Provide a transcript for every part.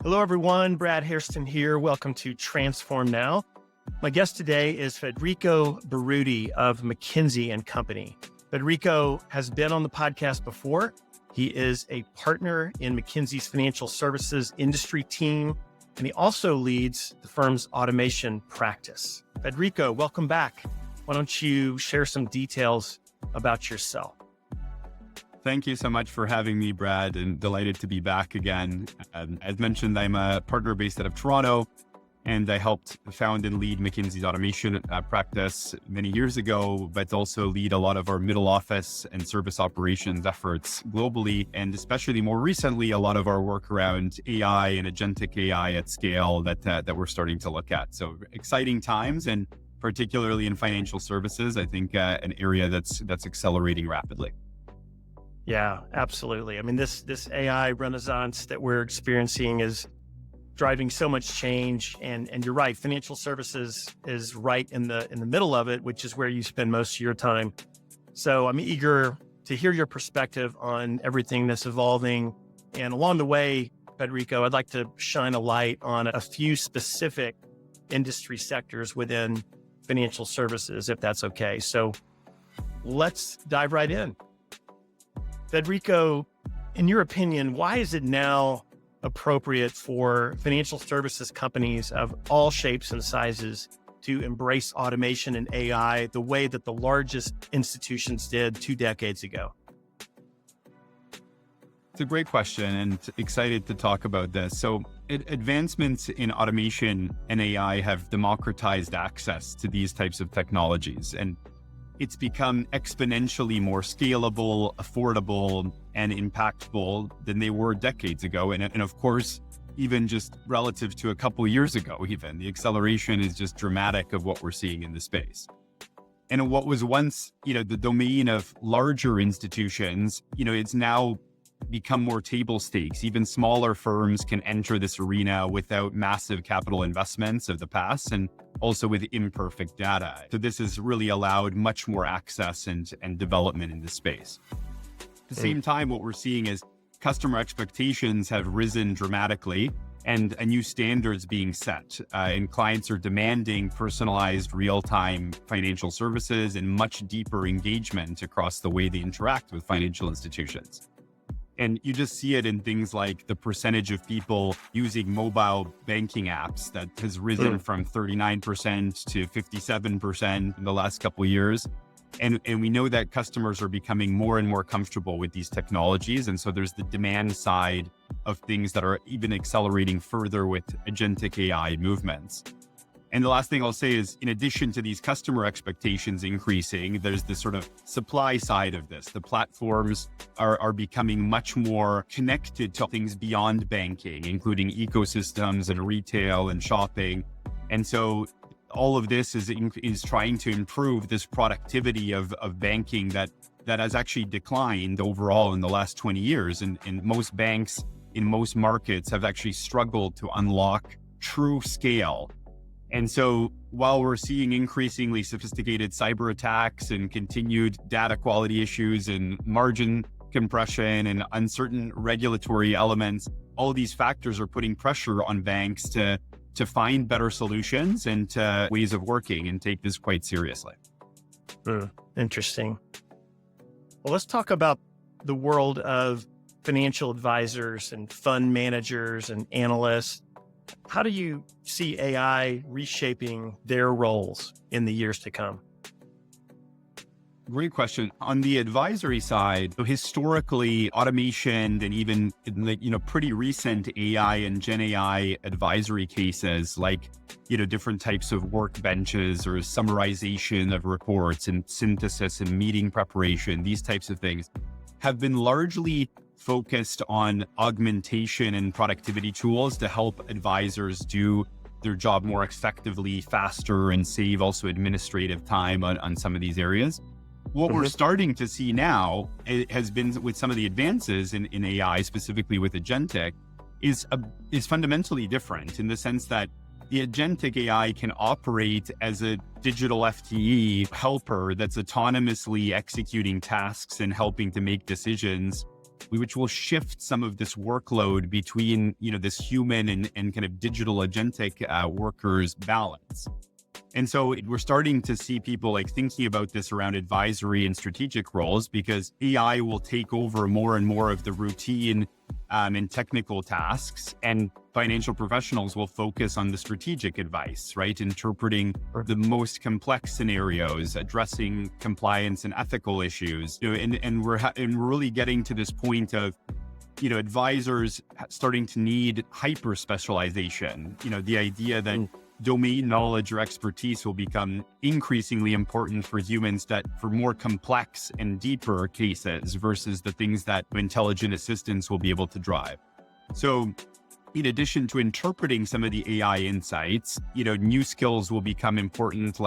Hello, everyone. Brad Hairston here. Welcome to Transform Now. My guest today is Federico Berruti of McKinsey Company. Federico has been on the podcast before. He is a partner in McKinsey's financial services industry team, and he also leads the firm's automation practice. Federico, welcome back. Why don't you share some details about yourself? Thank you so much for having me, Brad, and delighted to be back again. As mentioned, I'm a partner based out of Toronto, and I helped found and lead McKinsey's automation practice many years ago, but also lead a lot of our middle office and service operations efforts globally, and especially more recently, a lot of our work around AI and agentic AI at scale that we're starting to look at. So exciting times, and particularly in financial services, I think an area that's accelerating rapidly. Yeah, absolutely. I mean, this AI renaissance that we're experiencing is driving so much change, and you're right. Financial services is right in the middle of it, which is where you spend most of your time. So I'm eager to hear your perspective on everything that's evolving. And along the way, Federico, I'd like to shine a light on a few specific industry sectors within financial services, if that's okay. So let's dive right in. Federico, in your opinion, why is it now appropriate for financial services companies of all shapes and sizes to embrace automation and AI the way that the largest institutions did 2 decades ago? It's a great question, and excited to talk about this. So advancements in automation and AI have democratized access to these types of technologies, and it's become exponentially more scalable, affordable, and impactful than they were decades ago. And of course, even just relative to a couple of years ago, even the acceleration is just dramatic of what we're seeing in the space. And what was once, the domain of larger institutions, it's now become more table stakes. Even smaller firms can enter this arena without massive capital investments of the past, and also with imperfect data. So this has really allowed much more access and development in this space. At the same time, what we're seeing is customer expectations have risen dramatically, and a new standards being set. And clients are demanding personalized real-time financial services and much deeper engagement across the way they interact with financial institutions. And you just see it in things like the percentage of people using mobile banking apps that has risen from 39% to 57% in the last couple of years. And we know that customers are becoming more and more comfortable with these technologies. And so there's the demand side of things that are even accelerating further with agentic AI movements. And the last thing I'll say is, in addition to these customer expectations increasing, there's this sort of supply side of this. The platforms are becoming much more connected to things beyond banking, including ecosystems and retail and shopping. And so all of this is trying to improve this productivity of banking that has actually declined overall in the last 20 years. And most banks in most markets have actually struggled to unlock true scale. And so while we're seeing increasingly sophisticated cyber attacks and continued data quality issues and margin compression and uncertain regulatory elements, all these factors are putting pressure on banks to find better solutions and ways of working and take this quite seriously. Interesting. Well, let's talk about the world of financial advisors and fund managers and analysts. How do you see AI reshaping their roles in the years to come? Great question. On the advisory side, historically, automation and even pretty recent AI and Gen AI advisory cases like different types of workbenches or summarization of reports and synthesis and meeting preparation, these types of things have been largely focused on augmentation and productivity tools to help advisors do their job more effectively, faster, and save also administrative time on some of these areas. What we're starting to see now, it has been with some of the advances in AI, specifically with agentic, is fundamentally different in the sense that the agentic AI can operate as a digital FTE helper that's autonomously executing tasks and helping to make decisions which will shift some of this workload between, this human and kind of digital agentic workers balance. And so we're starting to see people like thinking about this around advisory and strategic roles, because AI will take over more and more of the routine and technical tasks, and financial professionals will focus on the strategic advice, right? Interpreting the most complex scenarios, addressing compliance and ethical issues. And we're really getting to this point of, advisors starting to need hyper specialization. The idea that domain knowledge or expertise will become increasingly important for humans, that for more complex and deeper cases versus the things that intelligent assistants will be able to drive. So in addition to interpreting some of the AI insights, new skills will become important,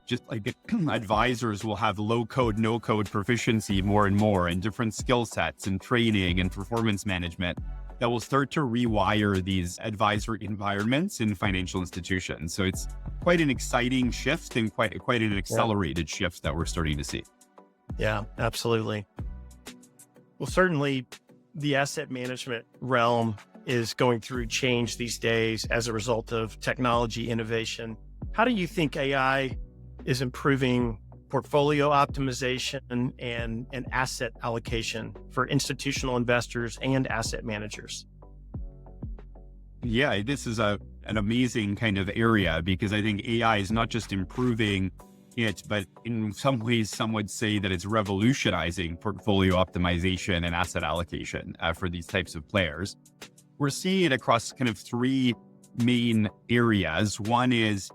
just like advisors will have low code, no code proficiency more and more, and different skill sets and training and performance management that will start to rewire these advisory environments in financial institutions. So it's quite an exciting shift and quite an accelerated shift that we're starting to see. Yeah, absolutely. Well, certainly the asset management realm is going through change these days as a result of technology innovation. How do you think AI is improving portfolio optimization and asset allocation for institutional investors and asset managers? Yeah, this is an amazing kind of area, because I think AI is not just improving it, but in some ways, some would say that it's revolutionizing portfolio optimization and asset allocation for these types of players. We're seeing it across kind of three main areas. One is,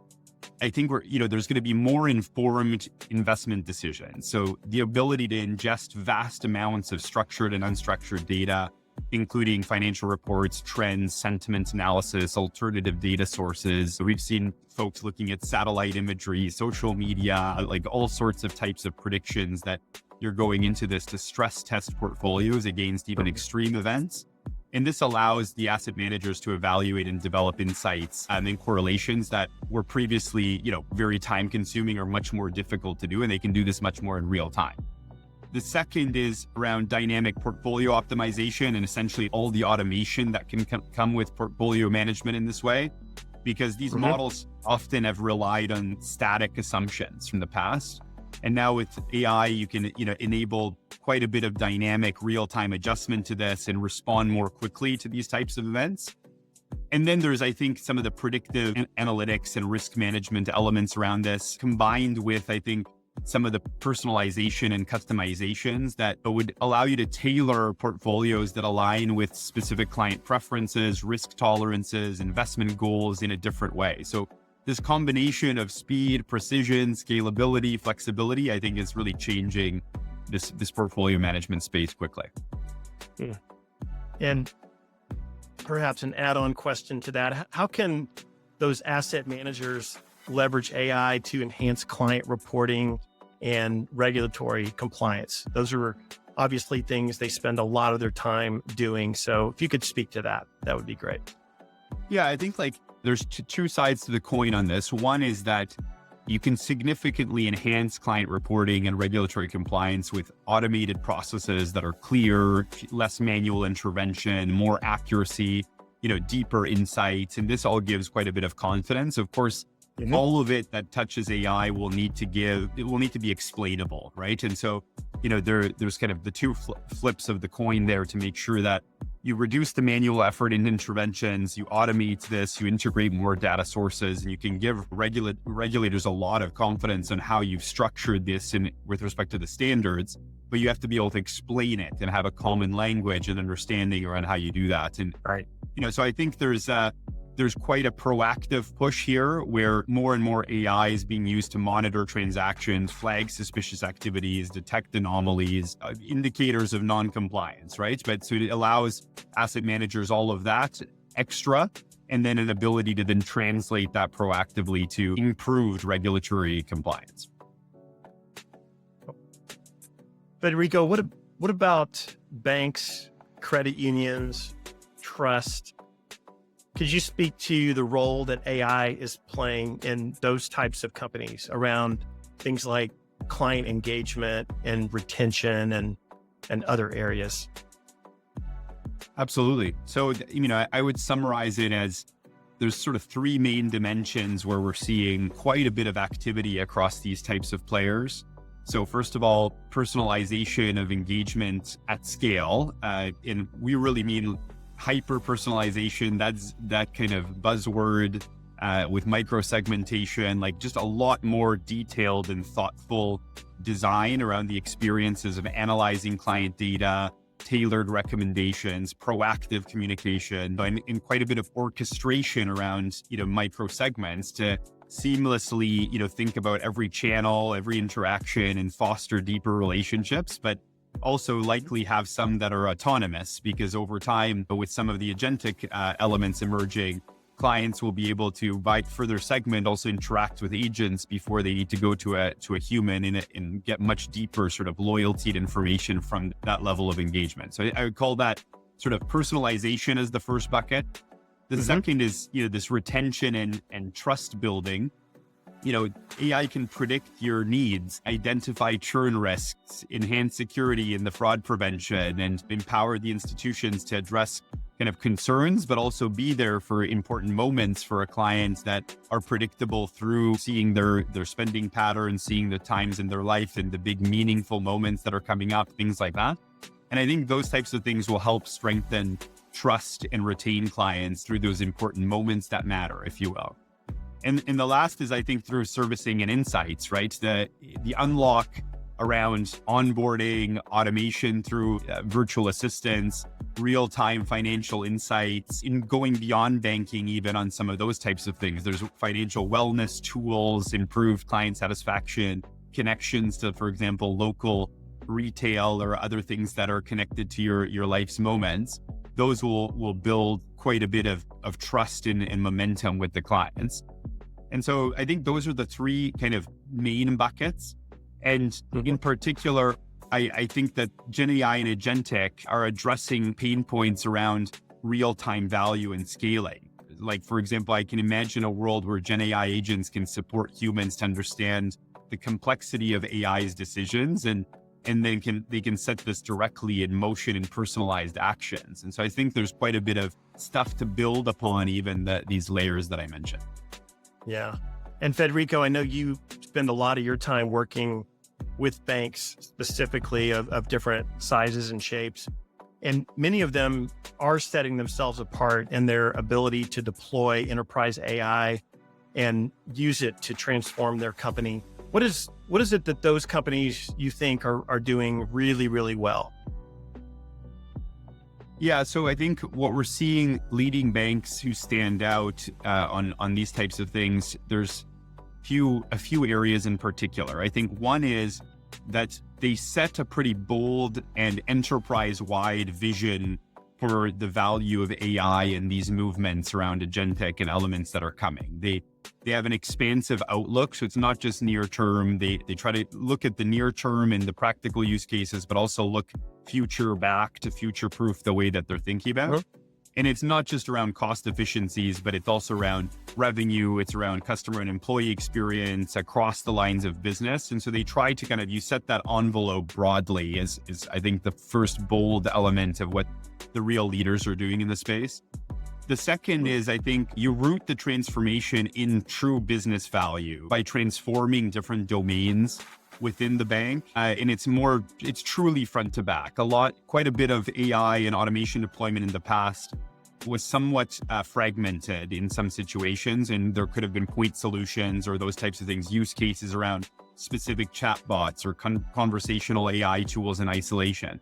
I think there's going to be more informed investment decisions. So the ability to ingest vast amounts of structured and unstructured data, including financial reports, trends, sentiment analysis, alternative data sources. So we've seen folks looking at satellite imagery, social media, like all sorts of types of predictions that you're going into this to stress test portfolios against even extreme events. And this allows the asset managers to evaluate and develop insights and correlations that were previously, very time consuming or much more difficult to do. And they can do this much more in real time. The second is around dynamic portfolio optimization and essentially all the automation that can come with portfolio management in this way, because these models often have relied on static assumptions from the past. And now with AI, you can, enable quite a bit of dynamic real-time adjustment to this and respond more quickly to these types of events. And then there's, I think, some of the predictive analytics and risk management elements around this, combined with, I think, some of the personalization and customizations that would allow you to tailor portfolios that align with specific client preferences, risk tolerances, investment goals in a different way. So this combination of speed, precision, scalability, flexibility, I think is really changing this portfolio management space quickly. And perhaps an add-on question to that, how can those asset managers leverage AI to enhance client reporting and regulatory compliance? Those are obviously things they spend a lot of their time doing. So if you could speak to that, that would be great. Yeah, I think there's two sides to the coin on this. One is that you can significantly enhance client reporting and regulatory compliance with automated processes that are clear, less manual intervention, more accuracy, deeper insights. And this all gives quite a bit of confidence. Of course, all of it that touches AI will need to be explainable, right? And so, there's kind of the two flips of the coin there to make sure that you reduce the manual effort in interventions, you automate this, you integrate more data sources, and you can give regulators a lot of confidence on how you've structured this with respect to the standards, but you have to be able to explain it and have a common language and understanding around how you do that. And, so I think there's quite a proactive push here where more and more AI is being used to monitor transactions, flag suspicious activities, detect anomalies, indicators of non-compliance, right? But so it allows asset managers all of that extra, and then an ability to then translate that proactively to improved regulatory compliance. Federico, what about banks, credit unions, trust? Could you speak to the role that AI is playing in those types of companies around things like client engagement and retention and other areas? Absolutely. So, I would summarize it as there's sort of three main dimensions where we're seeing quite a bit of activity across these types of players. So first of all, personalization of engagement at scale. And we really mean hyper personalization. That's that kind of buzzword with micro segmentation, like just a lot more detailed and thoughtful design around the experiences of analyzing client data, tailored recommendations, proactive communication, and quite a bit of orchestration around, micro segments to seamlessly, think about every channel, every interaction and foster deeper relationships, but also likely have some that are autonomous because over time, with some of the agentic elements emerging, clients will be able to, by further segment, also interact with agents before they need to go to a human and get much deeper sort of loyalty and information from that level of engagement. So I would call that sort of personalization as the first bucket. The second is, this retention and trust building. AI can predict your needs, identify churn risks, enhance security in the fraud prevention, and empower the institutions to address kind of concerns, but also be there for important moments for a client that are predictable through seeing their spending patterns, seeing the times in their life and the big meaningful moments that are coming up, things like that. And I think those types of things will help strengthen trust and retain clients through those important moments that matter, if you will. And the last is, I think, through servicing and insights, right? The unlock around onboarding, automation through virtual assistants, real-time financial insights, in going beyond banking even on some of those types of things. There's financial wellness tools, improved client satisfaction, connections to, for example, local retail or other things that are connected to your life's moments. Those will build quite a bit of trust and momentum with the clients. And so I think those are the three kind of main buckets. And in particular, I think that Gen AI and Agentic are addressing pain points around real-time value and scaling. Like, for example, I can imagine a world where Gen AI agents can support humans to understand the complexity of AI's decisions and then they can set this directly in motion in personalized actions. And so I think there's quite a bit of stuff to build upon even these layers that I mentioned. Yeah. And Federico, I know you spend a lot of your time working with banks specifically of different sizes and shapes. And many of them are setting themselves apart in their ability to deploy enterprise AI and use it to transform their company. What is it that those companies you think are doing really, really well? Yeah, so I think what we're seeing leading banks who stand out on these types of things, there's a few areas in particular. I think one is that they set a pretty bold and enterprise-wide vision for the value of AI and these movements around agentic and elements that are coming. They have an expansive outlook, so it's not just near term. They try to look at the near term and the practical use cases, but also look future back to future proof the way that they're thinking about. And it's not just around cost efficiencies, but it's also around revenue. It's around customer and employee experience across the lines of business. And so they try to you set that envelope broadly is I think the first bold element of what the real leaders are doing in the space. The second is, I think you root the transformation in true business value by transforming different domains within the bank. And it's truly front to back. Quite a bit of AI and automation deployment in the past was somewhat fragmented in some situations. And there could have been point solutions or those types of things, use cases around specific chatbots or conversational AI tools in isolation.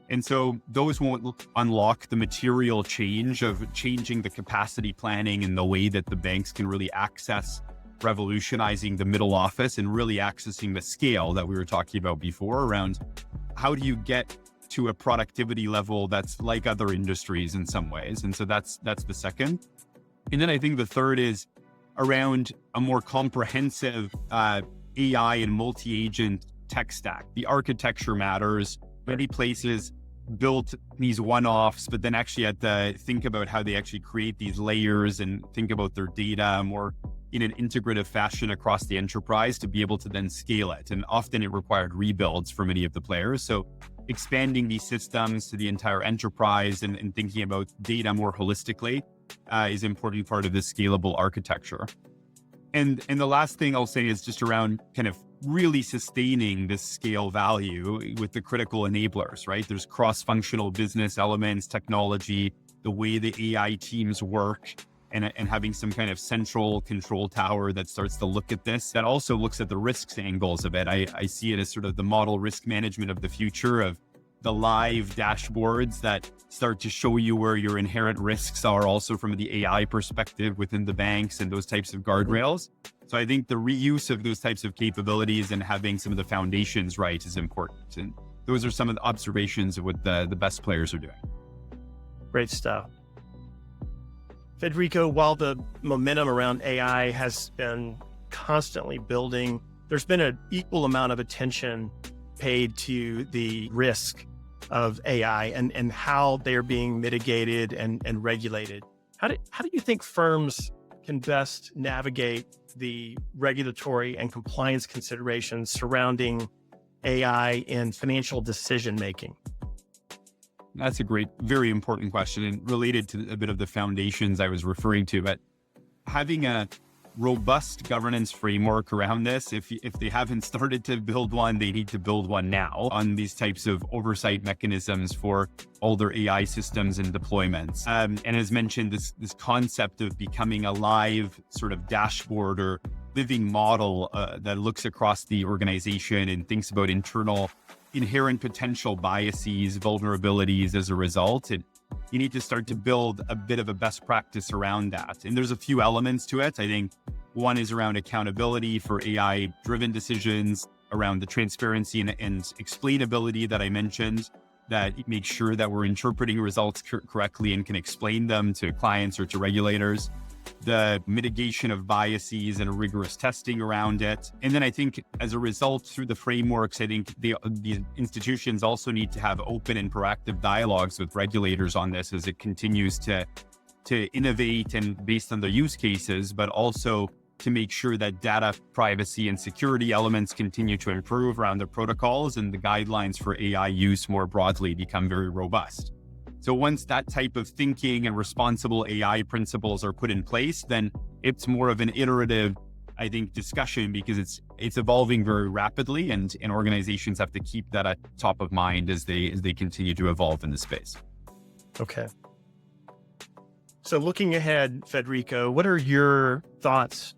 And so those won't unlock the material change of changing the capacity planning and the way that the banks can really access revolutionizing the middle office and really accessing the scale that we were talking about before around how do you get to a productivity level that's like other industries in some ways. And so that's the second. And then I think the third is around a more comprehensive AI and multi-agent tech stack. The architecture matters. Many places built these one-offs, but then actually had to think about how they actually create these layers and think about their data more in an integrative fashion across the enterprise to be able to then scale it. And often it required rebuilds for many of the players. So expanding these systems to the entire enterprise and thinking about data more holistically is an important part of this scalable architecture. And the last thing I'll say is just around kind of really sustaining this scale value with the critical enablers, right? There's cross-functional business elements, technology, the way the AI teams work, and having some kind of central control tower that starts to look at this, that also looks at the risks angles of it. I see it as sort of the model risk management of the future, of the live dashboards that start to show you where your inherent risks are, also from the AI perspective within the banks and those types of guardrails. So I think the reuse of those types of capabilities and having some of the foundations right is important. And those are some of the observations of what the best players are doing. Great stuff. Federico, while the momentum around AI has been constantly building, there's been an equal amount of attention paid to the risk of AI and how they're being mitigated and regulated. How do you think firms can best navigate the regulatory and compliance considerations surrounding AI in financial decision-making? That's a great, very important question, and related to a bit of the foundations I was referring to. But having a robust governance framework around this, if they haven't started to build one, they need to build one now on these types of oversight mechanisms for all their AI systems and deployments. And as mentioned, this concept of becoming a live sort of dashboard or living model that looks across the organization and thinks about internal inherent potential biases, vulnerabilities as a result. And you need to start to build a bit of a best practice around that. And there's a few elements to it. I think one is around accountability for AI-driven decisions, around the transparency and explainability that I mentioned, that makes sure that we're interpreting results correctly and can explain them to clients or to regulators. The mitigation of biases and rigorous testing around it. And then I think as a result, through the frameworks, I think the institutions also need to have open and proactive dialogues with regulators on this as it continues to innovate and based on the use cases, but also to make sure that data privacy and security elements continue to improve around the protocols, and the guidelines for AI use more broadly become very robust. So once that type of thinking and responsible AI principles are put in place, then it's more of an iterative, I think, discussion, because it's evolving very rapidly, and organizations have to keep that at top of mind as they continue to evolve in the space. Okay. So looking ahead, Federico, what are your thoughts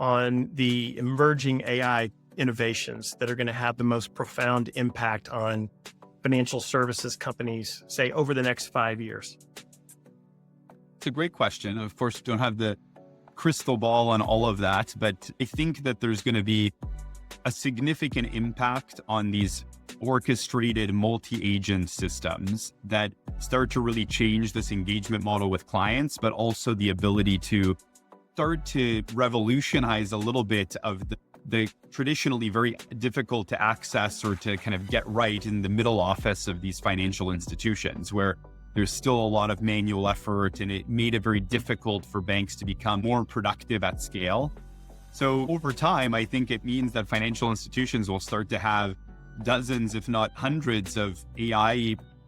on the emerging AI innovations that are going to have the most profound impact on financial services companies, say, over the next 5 years? It's a great question. Of course, we don't have the crystal ball on all of that, but I think that there's going to be a significant impact on these orchestrated multi-agent systems that start to really change this engagement model with clients, but also the ability to start to revolutionize a little bit of the traditionally very difficult to access or to kind of get right in the middle office of these financial institutions, where there's still a lot of manual effort, and it made it very difficult for banks to become more productive at scale. So over time, I think it means that financial institutions will start to have dozens, if not hundreds, of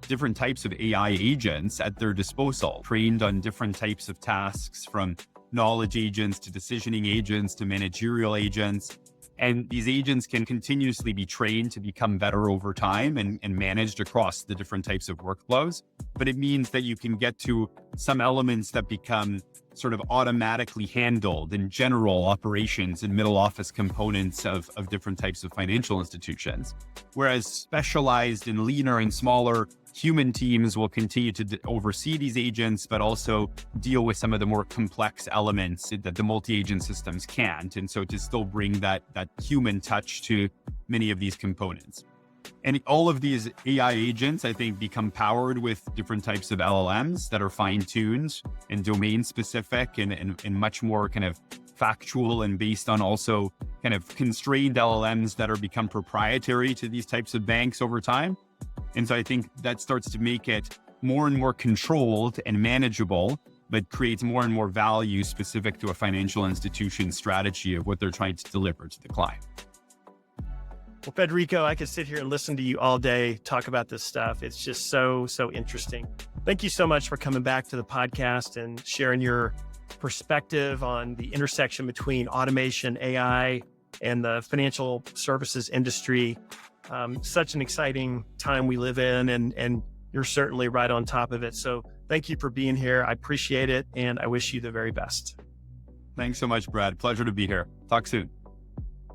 different types of AI agents at their disposal, trained on different types of tasks, from knowledge agents to decisioning agents to managerial agents. And these agents can continuously be trained to become better over time and managed across the different types of workflows. But it means that you can get to some elements that become sort of automatically handled in general operations and middle office components of different types of financial institutions. Whereas specialized and leaner and smaller human teams will continue to oversee these agents, but also deal with some of the more complex elements that the multi-agent systems can't. And so to still bring that human touch to many of these components. And all of these AI agents, I think, become powered with different types of LLMs that are fine-tuned and domain-specific and much more kind of factual and based on also kind of constrained LLMs that are become proprietary to these types of banks over time. And so I think that starts to make it more and more controlled and manageable, but creates more and more value specific to a financial institution strategy of what they're trying to deliver to the client. Well, Federico, I could sit here and listen to you all day, talk about this stuff. It's just so interesting. Thank you so much for coming back to the podcast and sharing your perspective on the intersection between automation, AI, and the financial services industry. Such an exciting time we live in, and you're certainly right on top of it. So thank you for being here. I appreciate it, and I wish you the very best. Thanks so much, Brad. Pleasure to be here. Talk soon.